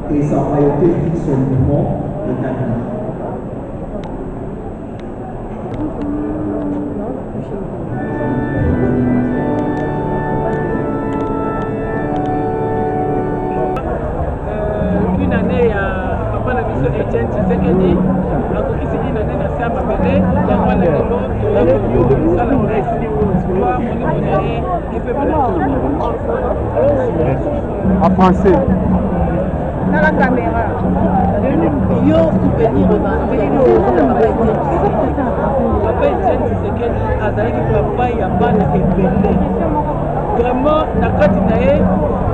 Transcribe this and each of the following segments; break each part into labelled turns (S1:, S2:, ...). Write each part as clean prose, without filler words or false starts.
S1: et sa royauté fixe son mouvement établi.
S2: Une année à papa la mission Etienne Tshisekedi, la coquille une année à Sam Abélé, il y a un élément qui est venu, ça la reste, toi,
S3: en français.
S4: Dans la caméra.
S2: Yo souvenir papa Etienne Tshisekedi azalaki papa ya bana ebele. Vraiment na kati na ye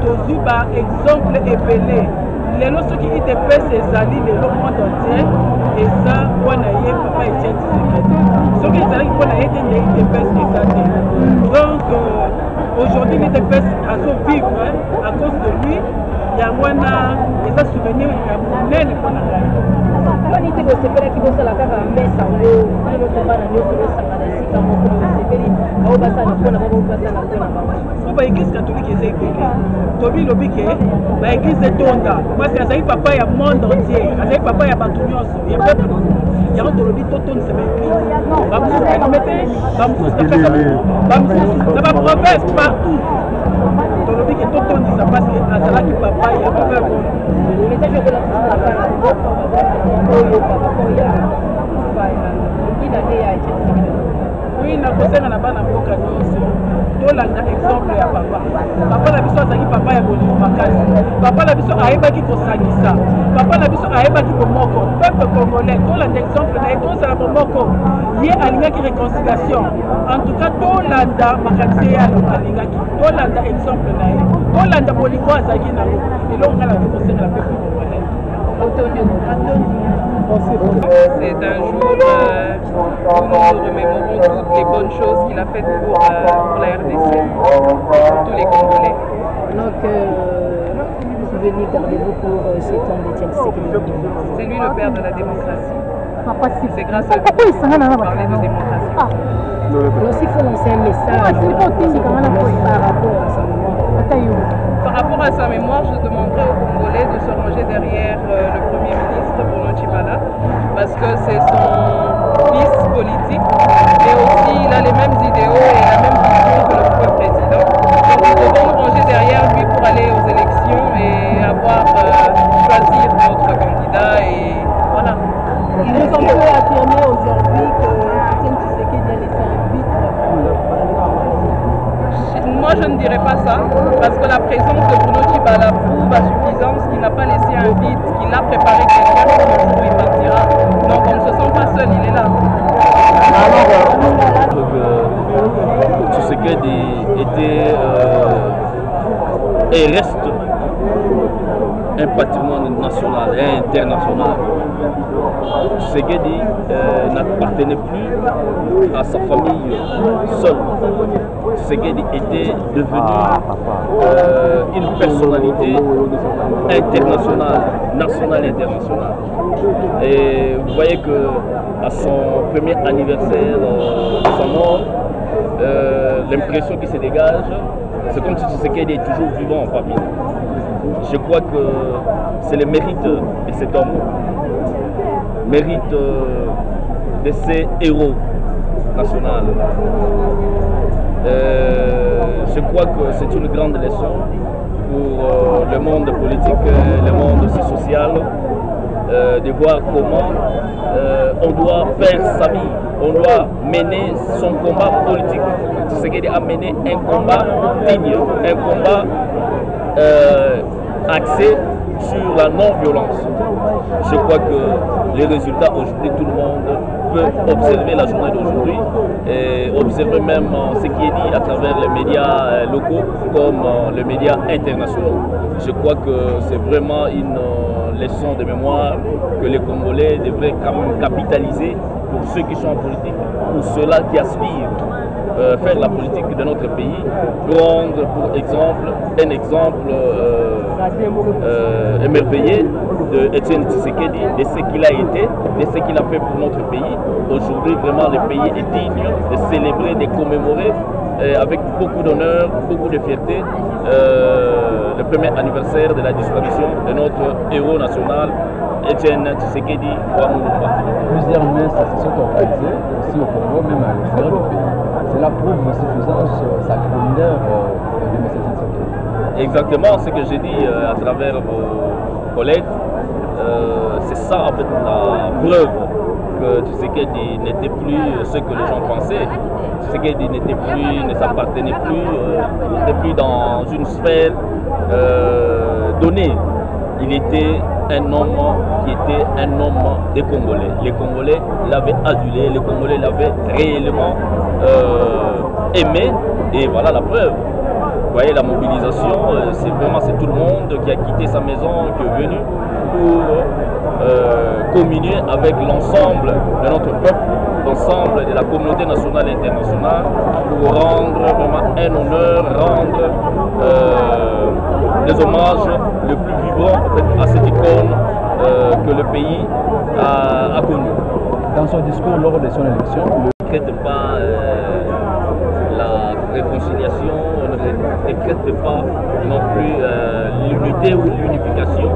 S2: tozwi ba exemple ebele. Lelo soki IDPS ezali lelo monde entier eza wana ye papa Etienne Tshisekedi. Soki ezalaki mpona ye te nde IDPS eza te. Donc aujourd'hui l'IDPS azovivre à cause de lui. yango wana eza souvenir ya monene mpona ngai.
S4: Pani te kosepelaki kosala kaka mesa ngo nyonso bana nyonso bosangana esika moko bosepeli bao basala mpona bango basala mpona bango.
S2: Po baeglise catholique eza ebele tobilobi ke baeglise etonda parce azali papa ya monde entier azali papa ya bato nyonso ya peuple yango tolobi totondisa baeglise bamosusu balime te bamosusu napesa bamosusu na baprovince partout tolobi ke totondisa parce que azalaki papa ya peuple. Oui, nakosenga na bana mboka nyonso tolanda exemple ya papa. Papa na biso azalaki papa ya bolingo makasi. Papa na biso ayebaki kosangisa. Papa na biso ayebaki bomoko. Peuple congolais tolanda exemple na ye tozala bomoko. Ye alingaki réconciliation. En tout cas tolanda makanisi ye alingaki. Tolanda exemple na ye. Tolanda bolingo azalaki nango. Eloko kala kosenga na peuple congolais.
S5: C'est un jour où nous remémorons toutes les bonnes choses qu'il a faites pour la RDC, pour tous les Congolais.
S4: Donc, souvenir gardez-vous pour ces temps d'Etienne Tshisekedi.
S5: C'est lui le père de la démocratie. C'est grâce à lui qu'on peut parler de démocratie.
S4: Alors, s'il faut lancer un message par rapport à sa mémoire.
S5: Par rapport à sa mémoire, je demanderais aux Congolais de se ranger derrière le Premier ministre Bruno Tshibala parce que c'est son fils politique et aussi il a les mêmes idéaux et la même vision que le nouveau président. Donc nous devons nous ranger derrière lui pour aller aux élections et avoir choisir notre candidat et voilà.
S2: Est-ce qu'on peut affirmer aujourd'hui que Etienne Tshisekedi a laissé un vide
S5: Moi je ne dirais pas ça, parce que la présence de Bruno Tshibala prouve à suffisance qu'il n'a pas laissé un vide, qu'il a préparé quelqu'un pour le jour où il partira. Donc on ne se sent pas seul, il est là.
S6: Tshisekedi était et reste un patrimoine national et international. Tshisekedi n'appartenait plus à sa famille seule. Tshisekedi était devenu une personnalité internationale, nationale et internationale. Et vous voyez que à son premier anniversaire de sa mort, l'impression qui se dégage, c'est comme si Tshisekedi est toujours vivant parmi nous. Je crois que c'est le mérite de cet homme, mérite de ces héros nationaux. Je crois que c'est une grande leçon pour le monde politique, le monde aussi social, de voir comment on doit faire sa vie, on doit mener son combat politique. Tshisekedi a mené un combat digne, un combat axé sur la non-violence. Je crois que les résultats aujourd'hui, tout le monde peut observer la journée d'aujourd'hui et observer même ce qui est dit à travers les médias locaux comme les médias internationaux. Je crois que c'est vraiment une leçon de mémoire que les Congolais devraient quand même capitaliser pour ceux qui sont en politique, pour ceux-là qui aspirent faire la politique de notre pays, prendre pour exemple un exemple émerveillé de Etienne Tshisekedi, de ce qu'il a été, de ce qu'il a fait pour notre pays. Aujourd'hui, vraiment, le pays est digne de célébrer, de commémorer avec beaucoup d'honneur, beaucoup de fierté, le premier anniversaire de la disparition de notre héros national, Etienne Tshisekedi Wamulumba.
S3: Plusieurs messes se sont organisées aussi au Congo, même à l'extérieur du pays. Cela prouve l'insuffisance sacralière de M. Tshisekedi.
S6: Exactement ce que j'ai dit à travers vos collègues. C'est ça en fait la preuve que Tshisekedi n'était plus ce que les gens pensaient. Tshisekedi ne s'appartenait plus, n'était plus dans une sphère donnée. Il était un homme qui était un homme des Congolais. Les Congolais l'avaient adulé, les Congolais l'avaient réellement aimé. Et voilà la preuve. Vous voyez la mobilisation, c'est vraiment tout le monde qui a quitté sa maison, qui est venu pour communier avec l'ensemble de notre peuple, l'ensemble de la communauté nationale et internationale, pour rendre vraiment un honneur, rendre des hommages le plus vibrant en fait, à cette icône que le pays a connue.
S3: Dans son discours lors de son élection,
S6: ne traite pas la réconciliation, on ne traite pas non plus l'unité ou l'unification.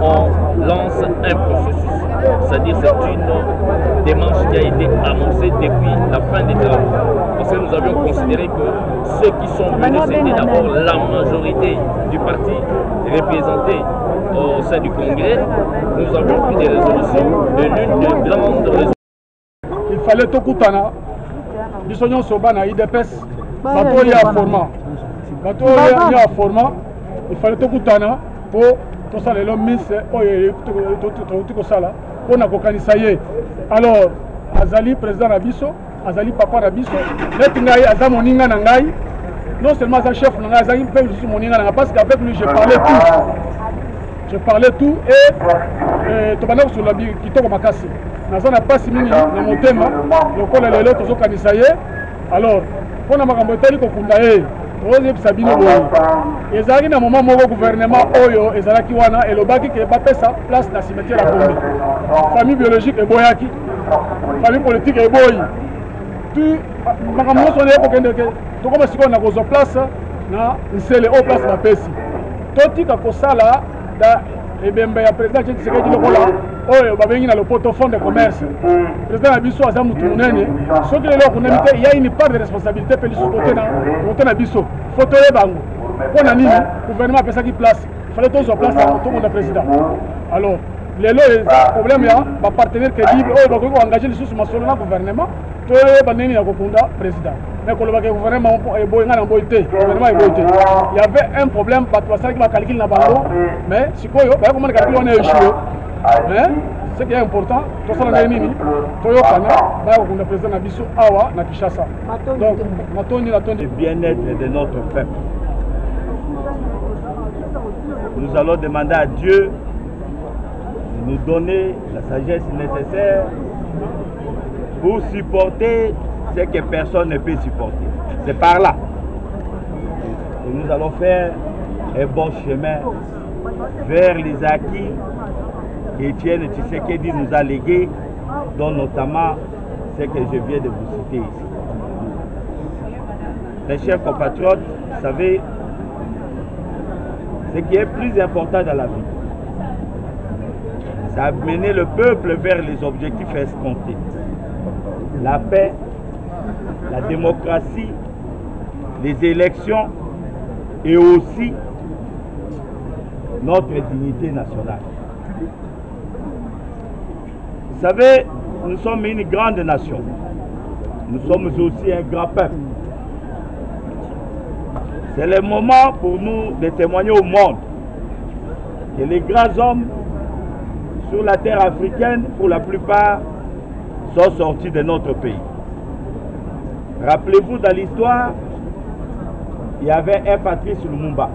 S6: On lance un processus, c'est-à-dire c'est une démarche qui a été amorcée depuis la fin des travaux. Parce que nous avions considéré que ceux qui sont venus, c'était d'abord la majorité du parti représenté au sein du Congrès. Nous avions pris des résolutions de l'une des grandes résolutions.
S7: Il fallait tout coutana. Nous sommes sur IDPS. Bateau y a format. Bateau y a format. Il fallait tout coutana pour tout ça les hommes miss tout ça là. On a kokanisa ye. Alors Azali président Nabiso, Azali papa Nabiso, net ngai Azam moninga na ngai. Non seulement sa chef na ngai Azali pe juste moninga na parce qu'avec lui je parlais tout. Je parlais tout et tu vas sur la vie qui tombe makasi. Naza na pasi mingi na motema lokola lelo tozo kanisa ye. Alors pona makambo etali ko kunda ye. Oze bisabino boye. Ezali na moment moko gouvernement oyo ezalaki wana elobaki ke bapesa place na cimetière ya Gombe. Famille biologique eboyaki. Famille politique eboyi. Tu makambo so ne ko kende ke to ko masiko na kozo place na nsele o place na pesi. Totika kosala da ebembe ya président Tshisekedi lokola oyo babengi na lopoto fond de commerce. Président Nabiso aza mutu munene. Soki lelo kunamite il y a une part de responsabilité pe lisu côté na biso. Photo ye bango. Pona nini gouvernement apesa ki place. Fallait tozo place à tout monde président. Alors lelo problème ya ba partenaire crédible oyo ba ko engager lisu masolo na gouvernement. To ba nini ya kokunda président. Mais quand le gouvernement est beau, il y avait un problème, parce que le calcul n'a pas mais si comment le calcul on est échoué. Mais ce qui est important, tout ça est nini, Toyo Kana, le président Nabiso Awa, na Kinshasa. Donc,
S8: le bien-être de notre peuple. Nous allons demander à Dieu de nous donner la sagesse nécessaire pour supporter ce que personne ne peut supporter. C'est par là. Et nous allons faire un bon chemin vers les acquis qu'Etienne Tshisekedi nous a légués, dont notamment ce que je viens de vous citer ici. Mes chers compatriotes, vous savez, ce qui est plus important dans la vie, c'est amener le peuple vers les objectifs escomptés. La paix, la démocratie, les élections et aussi notre dignité nationale. Vous savez, nous sommes une grande nation. Nous sommes aussi un grand peuple. C'est le moment pour nous de témoigner au monde que les grands hommes sur la terre africaine, pour la plupart, sont sortis de notre pays. Rappelez-vous, dans l'histoire, il y avait un Patrice Lumumba.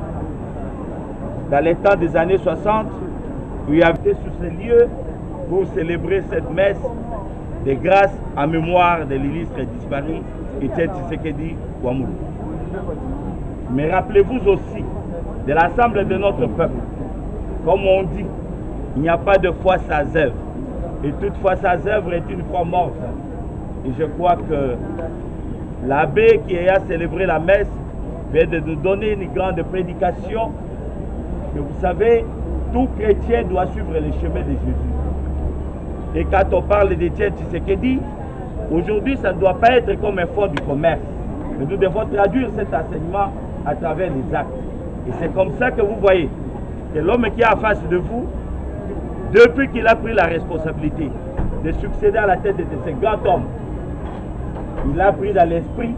S8: Dans les temps des années 60, où il avait été sur ce lieu pour célébrer cette messe de grâce en mémoire de l'illustre disparu, Etienne Tshisekedi Wamulumba. Mais rappelez-vous aussi de l'ensemble de notre peuple. Comme on dit, il n'y a pas de foi sans œuvre. Et toute foi sans œuvre est une foi morte. Et je crois que L'abbé qui a célébré la messe vient de nous donner une grande prédication que vous savez, tout chrétien doit suivre les chemins de Jésus. Et quand on parle d'Étienne Tshisekedi, aujourd'hui ça ne doit pas être comme un fonds du commerce. Mais nous devons traduire cet enseignement à travers les actes. Et c'est comme ça que vous voyez que l'homme qui est en face de vous, depuis qu'il a pris la responsabilité de succéder à la tête de ce grand homme, il a pris dans l'esprit,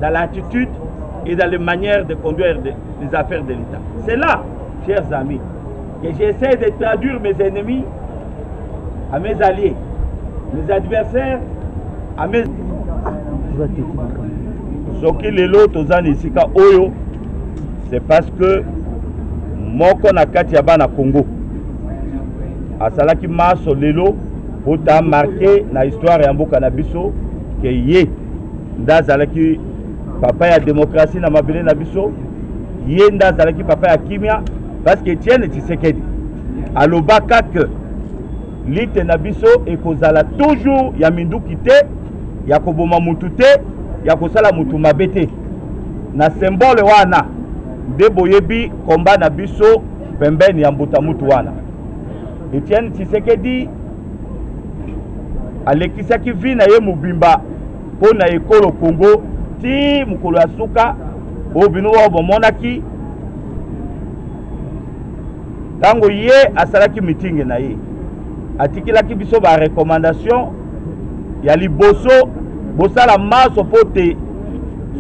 S8: dans l'attitude et dans les manières de conduire les affaires de l'État. C'est là, chers amis, que j'essaie de traduire mes ennemis à mes alliés, mes adversaires à mes... Soki lelo tozani sika oyo, c'est parce que moko na kati ya bana Congo asalaki maso lelo pour ta marqué na histoire ya mboka na biso ke ye ndazalaki papa ya démocratie na mabele na biso, ye ndazalaki papa ya kimia, parce que Etienne Tshisekedi alobaka que lite na biso ekozala toujours ya minduki te, ya koboma mutu te, ya kosala mutu mabe te. Na symbole wana nde boyebi komba na biso pembeni ya mbuta mutu wana. Etienne Tshisekedi alekisaki vi na ye mobimba mpo na ekolo Congo ti mokolo ya suka oyo bino oyo bomonaki ntango ye asalaki mitingi na ye atikilaki biso ba recommandation ya liboso bosala maso po te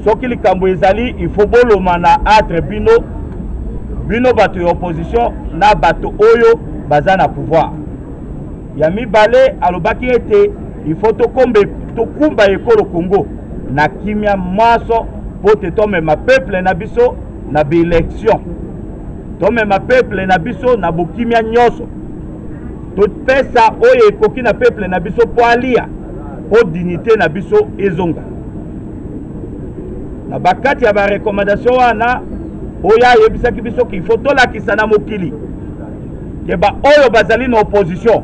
S8: soki likambo ezali il faut boloma na atre bino bato ya opposition na bato oyo baza na pouvoir. Ya mibale alobaki ete il faut tokumba ekolo Congo na kimia maso po te tomema peuple na biso na bi-élection, tomema peuple na biso na bokimia nyonso, topesa oyo ekoki na peuple na biso po alia po dignité na biso ezonga. Na bakati ya ba recommandation wana oyo ayebisaki biso ki faut tolakisa na mokili ke ba oyo bazali na opposition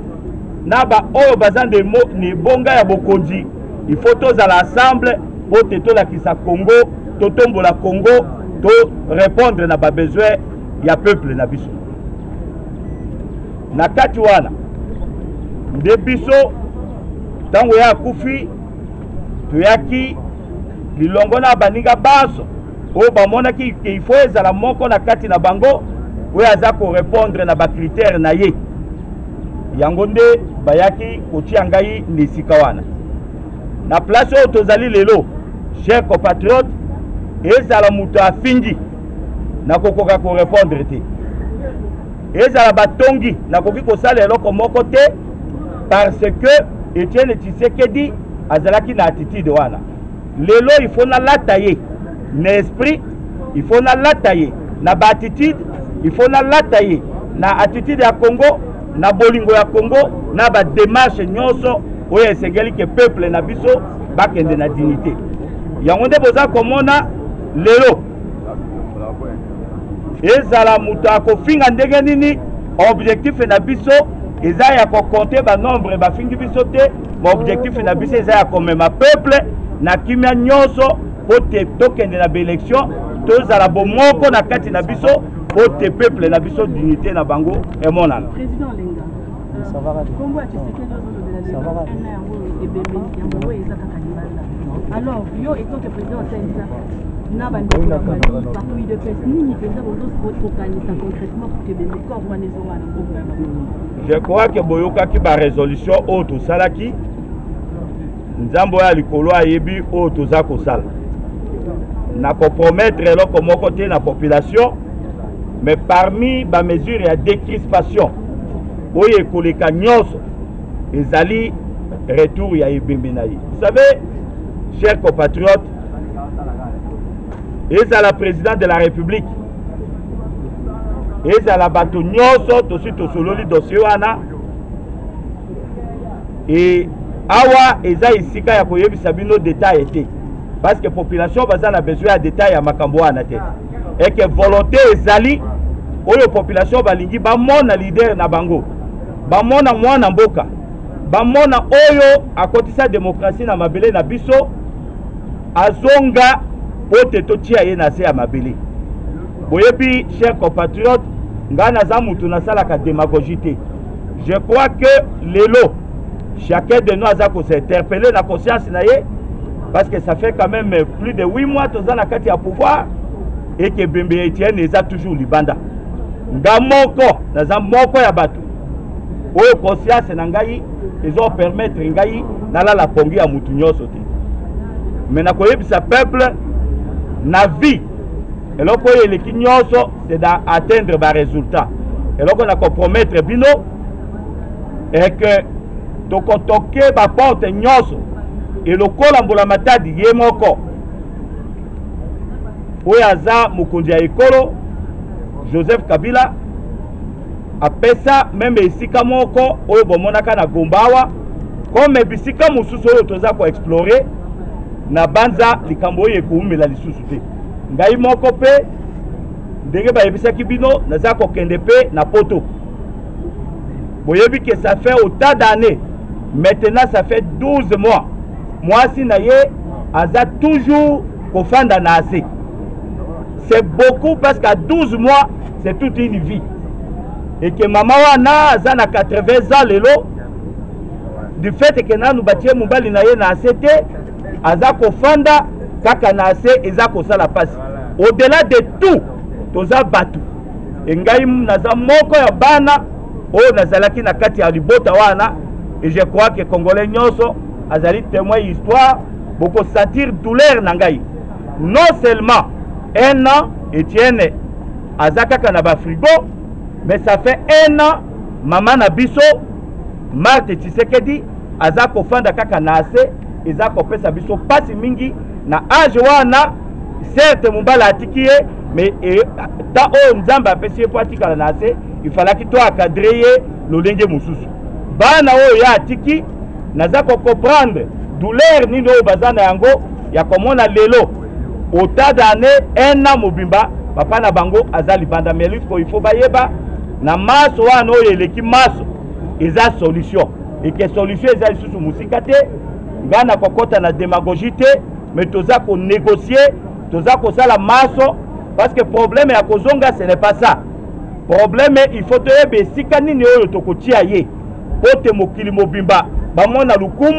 S8: na ba oyo bazande ni bonga ya bokonzi, il faut tozala ensemble po te tolakisa Congo, totombola Congo, to répondre na ba besoin ya peuple na biso. Na kati wana nde biso tango ya kufi toyaki lilongo na baninga baso oyo bamonaki il faut ezala moko na kati na bango oyo aza ko répondre na ba critère na ye. Yango nde bayaki kotia ngai nisika wana na place oyo tozali lelo. Chers compatriotes, ezala mutu afingi na kokoka ko répondre te, ezala batongi na koki kosala eloko moko te, parce que Etienne Tshisekedi azalaki na attitude wana. Lelo il faut na lataye na esprit, il faut na lataye na ba attitude, il faut na lataye na attitude ya Congo, na bolingo ya Congo, na ba démarche nyonso oyo esengeli ke peuple na biso bakende na dignité. Yango nde boza komona lelo ezala mutu akofinga ndenge nini objectif na biso eza ya kokonte ba nombre bafingi biso te, ba objectif na biso eza ya komema peuple na kimia nyonso po te tokende na élection, tozala bomoko na kati na biso po te peuple na biso dignité na bango emonana.
S9: Président Lenga, Congo a Tshisekedi de la alors, yo étant que président n'a pas de presse, ni concrètement
S8: je crois que Boyoka qui va résolution auto salaki nzambo ya likolo ayebi auto za kosala na compromettre eloko moko te na population, mais parmi ba mesure ya décrispation oyo ekoleka nyonso ezali retour ya ebembe na ye. Vous savez, chers compatriotes, ezala président de la République, ezala bato nyonso tosi tosololi dossier wana, et awa eza isika ya koyebisa bino détail te, parce que population baza na besoin ya détail ya makambo wana te, et que volonté ezali oyo population balingi bamona leader na bango, bamona mwana mboka, bamona oyo akotisa démocratie na mabele na biso, azonga pote totia ye na se ya mabele. Boyebi, chers compatriotes, nga naza mutu nasalaka démagogie te. Je crois que lelo, chacun de nous a s'interpellé na conscience na ye, parce que ça fait quand même plus de 8 mois toza na kati ya pouvoir et que Bembe Etienne eza toujours libanda. Nga moko naza moko ya batu. Oyo conscience na ngai ezo permettre ngai nala la pongi ya mutu nyoso te. Mais na koyebisa peuple na vie eloko eleki nyoso c'est d'atteindre ba résultat. Eloko na compromettre bino et que tokotoke ba porte nyoso et lokola mbola matadi ye moko oyo aza mokonzi ya ekolo Joseph Kabila apesa même esika moko oyo bomonaka na Gombawa comme bisika mosusu oyo toza ko explorer na banza likambo oyo ekuumela lisusu te. Ngai moko pe ndenge bayebisaki bino naza kokende pe na poto. Boyebi que ça fait autant d'années. Maintenant ça fait 12 mois. Moi si na ye aza toujours kofanda na ase. C'est beaucoup parce qu'à 12 mois c'est toute une vie. Et que maman wana aza na 80 ans lelo du fait que na nous batie mobali na ye na ase te aza kofanda kaka na ase eza kosala pasi. Au-delà de tout toza batu. Engai naza moko ya bana oyo nazalaki na kati ya libota wana et je crois que Congolais nyonso azali témoin histoire beaucoup sentir douleur na ngai. Non seulement un an Etienne azakaka na ba frigo mais ça fait un an maman na biso Marthe Tshisekedi azako fanda kaka na ase ezako pesa biso pasi mingi na age wana certes mobala atikie mais ta o nzamba apesi po atikala na ase il fallait que toi encadrer lolenge mususu bana oyo ya atiki naza ko comprendre douleur nini oyo bazana yango ya komona lelo autant d'années un an mobimba papa na bango azali banda mais il faut bayeba na maso wana oyo eleki maso eza solution et que solution eza lisusu musika te ngana kokota na démagogie te mais toza ko négocier toza ko sala maso parce que problème ya kozonga ce n'est pas ça. Problème il faut te besika nini oyo tokotia ye pote mokili mobimba bamona lukumu